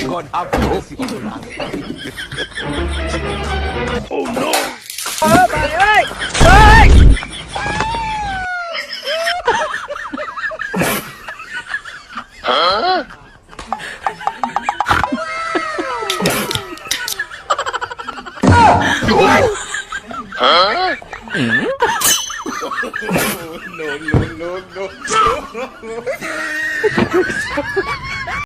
God have mercy on us. Oh no! ไปเอ้ยเฮ้ย No, no, no, no.